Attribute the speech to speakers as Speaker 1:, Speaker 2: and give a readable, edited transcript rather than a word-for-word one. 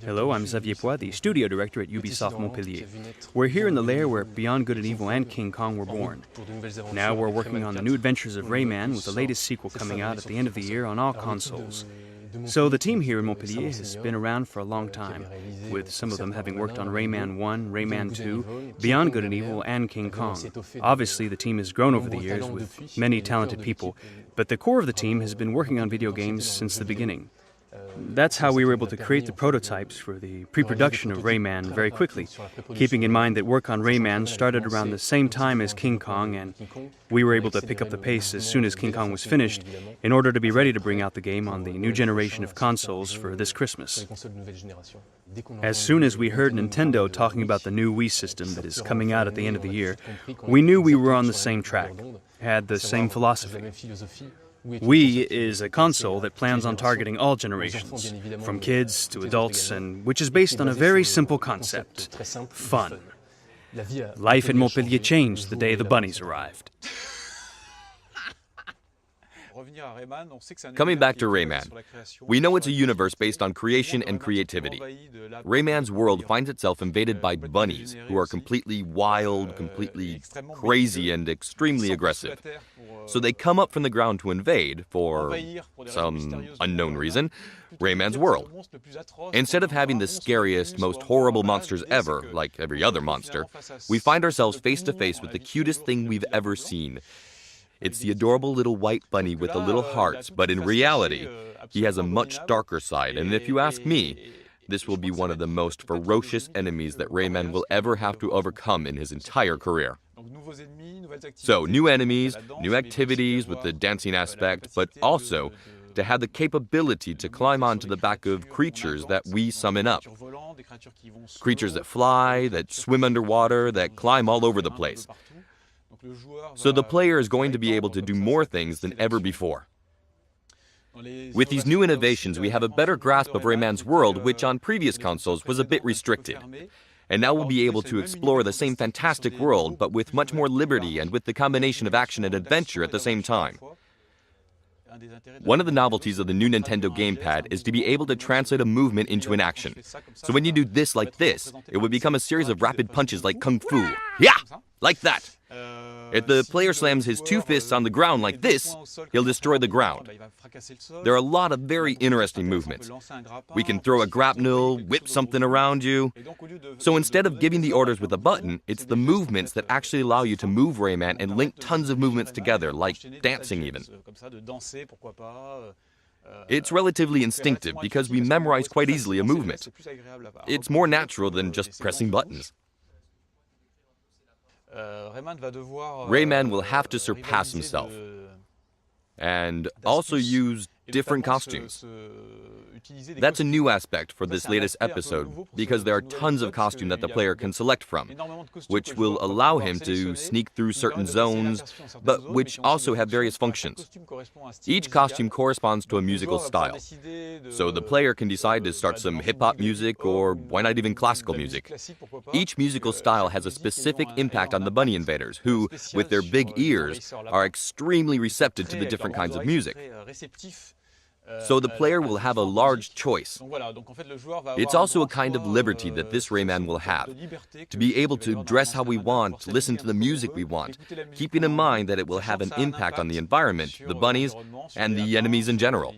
Speaker 1: Hello, I'm Xavier, the studio director at Ubisoft Montpellier. We're here in the lair where Beyond Good and Evil and King Kong were born. Now we're working on the new adventures of Rayman, with the latest sequel coming out at the end of the year on all consoles. So the team here in Montpellier has been around for a long time, with some of them having worked on Rayman 1, Rayman 2, Beyond Good and Evil, and King Kong. Obviously, the team has grown over the years with many talented people, but the core of the team has been working on video games since the beginning. That's how we were able to create the prototypes for the pre-production of Rayman very quickly, keeping in mind that work on Rayman started around the same time as King Kong, and we were able to pick up the pace as soon as King Kong was finished in order to be ready to bring out the game on the new generation of consoles for this Christmas. As soon as we heard Nintendo talking about the new Wii system that is coming out at the end of the year, we knew we were on the same track, had the same philosophy. Wii is a console that plans on targeting all generations, from kids to adults, and which is based on a very simple concept: fun. Life in Montpellier changed the day the bunnies arrived.
Speaker 2: Coming back to Rayman, we know it's a universe based on creation and creativity. Rayman's world finds itself invaded by bunnies who are completely wild, completely crazy, and extremely aggressive. So they come up from the ground to invade, for some unknown reason, Rayman's world. Instead of having the scariest, most horrible monsters ever, like every other monster, we find ourselves face to face with the cutest thing we've ever seen. It's the adorable little white bunny with the little hearts, but in reality, he has a much darker side, and if you ask me, this will be one of the most ferocious enemies that Rayman will ever have to overcome in his entire career. So, new enemies, new activities with the dancing aspect, but also to have the capability to climb onto the back of creatures that we summon up. Creatures that fly, that swim underwater, that climb all over the place. So the player is going to be able to do more things than ever before. With these new innovations, we have a better grasp of Rayman's world, which on previous consoles was a bit restricted. And now we'll be able to explore the same fantastic world, but with much more liberty and with the combination of action and adventure at the same time. One of the novelties of the new Nintendo gamepad is to be able to translate a movement into an action. So when you do this like this, it would become a series of rapid punches like Kung Fu. Yeah! Like that! If the player slams his two fists on the ground like this, he'll destroy the ground. There are a lot of very interesting movements. We can throw a grapnel, whip something around you. So instead of giving the orders with a button, it's the movements that actually allow you to move Rayman and link tons of movements together, like dancing even. It's relatively instinctive because we memorize quite easily a movement. It's more natural than just pressing buttons. Rayman will have to surpass himself and also use different costumes. That's a new aspect for this latest episode because there are tons of costumes that the player can select from, which will allow him to sneak through certain zones, but which also have various functions. Each costume corresponds to a musical style, so the player can decide to start some hip-hop music or why not even classical music. Each musical style has a specific impact on the bunny invaders, who, with their big ears, are extremely receptive to the different kinds of music. So the player will have a large choice. It's also a kind of liberty that this Rayman will have, to be able to dress how we want, listen to the music we want, keeping in mind that it will have an impact on the environment, the bunnies, and the enemies in general.